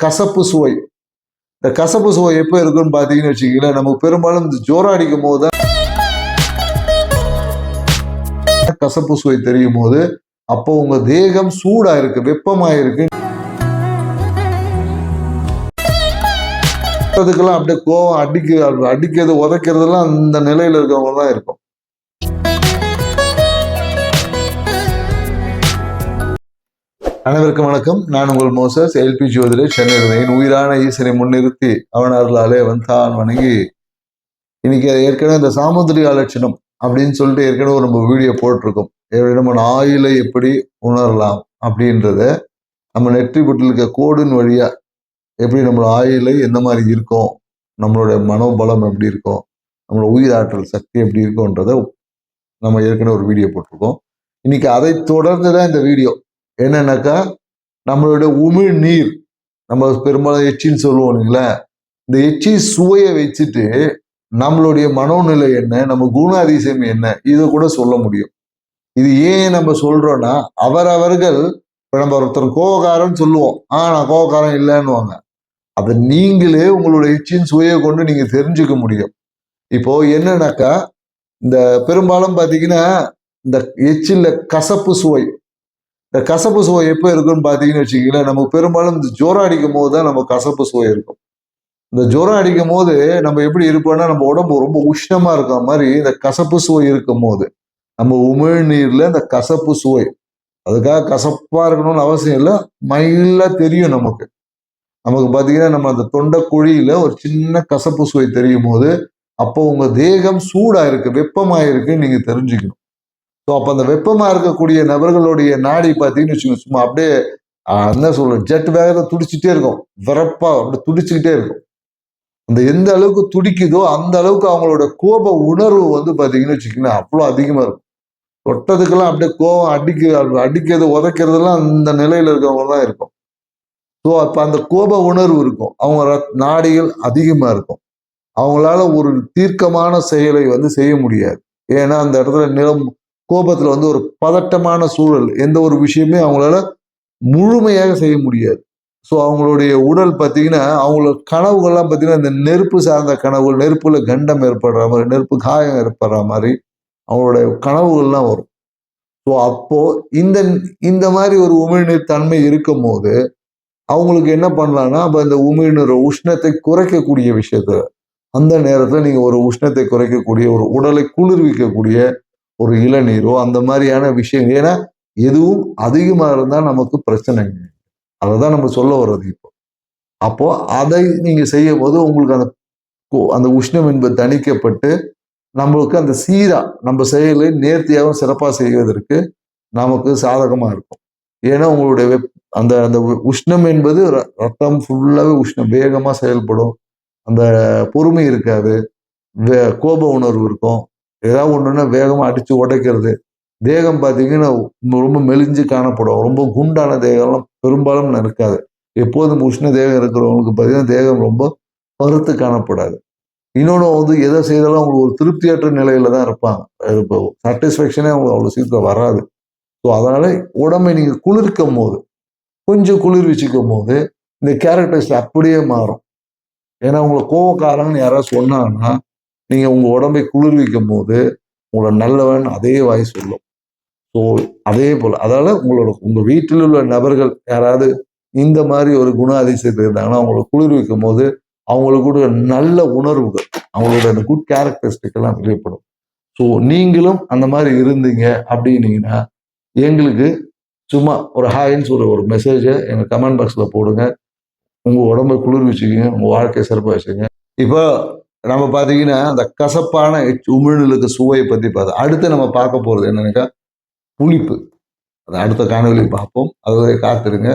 கசப்பு சுவை. இந்த கசப்பு சுவை எப்போ இருக்குன்னு பார்த்தீங்கன்னு வச்சுக்கீங்களேன், நமக்கு பெரும்பாலும் இந்த ஜோரம் அடிக்கும் போது தான் கசப்பு சுவை தெரியும் போது, அப்போ உங்க தேகம் சூடா இருக்கு, வெப்பமா இருக்கு. அதுக்கெல்லாம் அப்படியே கோவம் அடிக்கிறது உதைக்கிறதுலாம் அந்த நிலையில இருக்கவங்க தான் இருக்கும். அனைவருக்கும் வணக்கம். நான் உங்கள் மோசஸ் எல்பி ஜோதிடர், சென்னை. உயிரான ஈசனை முன்னிறுத்தி அவனர்களாலே வந்தான் வணங்கி இன்னைக்கு ஏற்கனவே இந்த சாமுத்திரிகா லட்சணம் அப்படின்னு சொல்லிட்டு ஏற்கனவே நம்ம வீடியோ போட்டிருக்கோம். நம்ம ஆயுளை எப்படி உணரலாம் அப்படின்றத நம்ம நெற்றி பொட்டில் இருக்க கோடின் வழியா எப்படி நம்மளோட ஆயுளை எந்த மாதிரி இருக்கும், நம்மளுடைய மனோபலம் எப்படி இருக்கும், நம்மளோட உயிராற்றல் சக்தி எப்படி இருக்கும்ன்றத நம்ம ஏற்கனவே ஒரு வீடியோ போட்டிருக்கோம். இன்னைக்கு அதை தொடர்ந்து தான் இந்த வீடியோ. என்னன்னாக்கா, நம்மளுடைய உமிழ் நீர், நம்ம பெரும்பாலும் எச்சின்னு சொல்லுவோம் இல்லைங்களா, இந்த எச்சி சுவையை வச்சுட்டு நம்மளுடைய மனோநிலை என்ன, நம்ம குணாதிசயம் என்ன, இதை கூட சொல்ல முடியும். இது ஏன் நம்ம சொல்றோம்னா, அவர்கள் இப்போ நம்ம ஒருத்தர் கோவக்காரன்னு சொல்லுவோம், நான் கோவக்காரன் இல்லைன்னுவாங்க. அதை நீங்களே உங்களுடைய எச்சின் சுவையை கொண்டு நீங்க தெரிஞ்சுக்க முடியும். இப்போ என்னன்னாக்கா, இந்த பெரும்பாலும் பார்த்தீங்கன்னா இந்த எச்சில்ல கசப்பு சுவை, இந்த கசப்பு சுவை எப்போ இருக்குன்னு பார்த்தீங்கன்னு வச்சுக்கீங்களேன், நமக்கு பெரும்பாலும் இந்த ஜோரம் அடிக்கும் போது தான் நம்ம கசப்பு சுவை இருக்கும். இந்த ஜோரம் அடிக்கும் போது நம்ம எப்படி இருப்போம்னா, நம்ம உடம்பு ரொம்ப உஷ்ணமா இருக்க மாதிரி இந்த கசப்பு சுவை இருக்கும் போது நம்ம உமிழ்நீர்ல இந்த கசப்பு சுவை, அதுக்காக கசப்பா இருக்கணும்னு அவசியம் இல்லை, மைல்டா தெரியும் நமக்கு. பார்த்தீங்கன்னா நம்ம அந்த தொண்டை குழியில ஒரு சின்ன கசப்பு சுவை தெரியும் போது அப்போ உங்க தேகம் சூடா இருக்கு, வெப்பமா இருக்குன்னு நீங்க தெரிஞ்சுக்கணும். ஸோ அப்போ அந்த வெப்பமாக இருக்கக்கூடிய நபர்களுடைய நாடி பார்த்தீங்கன்னு வச்சுக்கோங்க, சும்மா அப்படியே என்ன சொல்ற ஜெட் வேகத்தை துடிச்சுட்டே இருக்கும், விறப்பா அப்படி துடிச்சுக்கிட்டே இருக்கும். அந்த எந்த அளவுக்கு துடிக்குதோ அந்த அளவுக்கு அவங்களோட கோப உணர்வு பார்த்தீங்கன்னு வச்சுக்கோங்க அவ்வளோ அதிகமாக இருக்கும். தொட்டதுக்கெல்லாம் அப்படியே கோபம் அடிக்கிறது உதைக்கிறதுலாம் அந்த நிலையில இருக்கவங்க தான் இருக்கும். ஸோ அப்போ அந்த கோப உணர்வு இருக்கும், அவங்க நாடிகள் அதிகமாக இருக்கும். அவங்களால ஒரு தீர்க்கமான செயலை செய்ய முடியாது. ஏன்னா அந்த இடத்துல கோபத்துல ஒரு பதட்டமான சூழல், எந்த ஒரு விஷயமே அவங்களால முழுமையாக செய்ய முடியாது. ஸோ அவங்களுடைய உடல் பார்த்தீங்கன்னா, அவங்களோட கனவுகள்லாம் பார்த்தீங்கன்னா இந்த நெருப்பு சார்ந்த கனவுகள், நெருப்புல கண்டம் ஏற்படுற மாதிரி, நெருப்பு காயம் ஏற்படுற மாதிரி அவங்களுடைய கனவுகள்லாம் வரும். ஸோ அப்போ இந்த மாதிரி ஒரு உமிழ்நீர் தன்மை இருக்கும் போது அவங்களுக்கு என்ன பண்ணலாம்னா, அப்போ இந்த உமிழ்நீர் உஷ்ணத்தை குறைக்கக்கூடிய விஷயத்த அந்த நேரத்தில் நீங்க ஒரு உஷ்ணத்தை குறைக்கக்கூடிய, ஒரு உடலை குளிர்விக்கக்கூடிய ஒரு இளநீரோ அந்த மாதிரியான விஷயம். ஏன்னா எதுவும் அதிகமாக இருந்தால் நமக்கு பிரச்சனைங்க, அதை தான் நம்ம சொல்ல வர்றது இப்போ. அப்போ அதை நீங்க செய்யும் போது உங்களுக்கு அந்த உஷ்ணம் என்பது தணிக்கப்பட்டு நம்மளுக்கு அந்த சீரா நம்ம செயலை நேர்த்தியாகவும் சிறப்பாக செய்வதற்கு நமக்கு சாதகமா இருக்கும். ஏன்னா உங்களுடைய அந்த அந்த உஷ்ணம் என்பது ரத்தம் ஃபுல்லாவே உஷ்ணம், வேகமா செயல்படும், அந்த பொறுமை இருக்காது, கோப உணர்வு இருக்கும், ஏதாவது ஒண்ணுன்னா வேகமா அடிச்சு உடைக்கிறது. தேகம் பார்த்தீங்கன்னா ரொம்ப மெலிஞ்சு காணப்படும், ரொம்ப குண்டான தேகம்லாம் பெரும்பாலும் இருக்காது. எப்போதும் உஷ்ண தேகம் இருக்கிறவங்களுக்கு பார்த்தீங்கன்னா தேகம் ரொம்ப பருத்து காணப்படாது. இன்னொன்று எதை செய்தாலும் அவங்களுக்கு ஒரு திருப்தியற்ற நிலையில தான் இருப்பாங்க. இப்போ சாட்டிஸ்ஃபேக்ஷனே அவங்க அவ்வளோ சீக்கிரம் வராது. ஸோ அதனால உடம்பை நீங்க குளிர்க்கும் போது, கொஞ்சம் குளிர்விச்சுக்கும் போது இந்த கேரக்டர்ஸ் அப்படியே மாறும். ஏன்னா உங்களை கோவக்காரங்கன்னு யாராவது சொன்னாங்கன்னா, நீங்க உங்க உடம்பை குளிர்விக்கும் போது உங்களோட நல்லவன் அதே வாய் சொல்லும். ஸோ அதே போல அதனால உங்க வீட்டில் உள்ள நபர்கள் யாராவது இந்த மாதிரி ஒரு குண அதிசயத்தில் இருந்தாங்கன்னா அவங்களை குளிர்விக்கும் போது அவங்களுக்கு கூட நல்ல உணர்வுகள், அவங்களோட அந்த குட் கேரக்டரிஸ்டிக் எல்லாம் வெளிப்படும். ஸோ நீங்களும் அந்த மாதிரி இருந்தீங்க அப்படின்னீங்கன்னா எங்களுக்கு சும்மா ஒரு ஹாய்ன்னு சொல்ற ஒரு மெசேஜை எங்க கமெண்ட் பாக்ஸ்ல போடுங்க. உங்க உடம்பை குளிர்விச்சுக்கோங்க, உங்க வாழ்க்கையை சிறப்பாக வச்சுக்கோங்க. இப்போ நம்ம பார்த்தீங்கன்னா அந்த கசப்பான உமிழ்நீருக்கு சுவையை பற்றி பார்த்தோம். அடுத்து நம்ம பார்க்க போகிறது என்னன்னாக்கா புளிப்பு. அதை அடுத்த காணொலியில் பார்ப்போம். அதுவரை காத்திருங்க.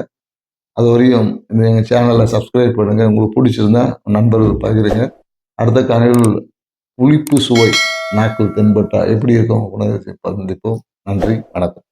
அது வரையும் எங்கள் சேனலை சப்ஸ்கிரைப் பண்ணுங்க. உங்களுக்கு பிடிச்சிருந்தா நண்பர்கள் பகிருங்க. அடுத்த காணொலியில் புளிப்பு சுவை நாக்கில் தென்பட்டா எப்படி இருக்கும் உணவை சந்திப்போம். நன்றி, வணக்கம்.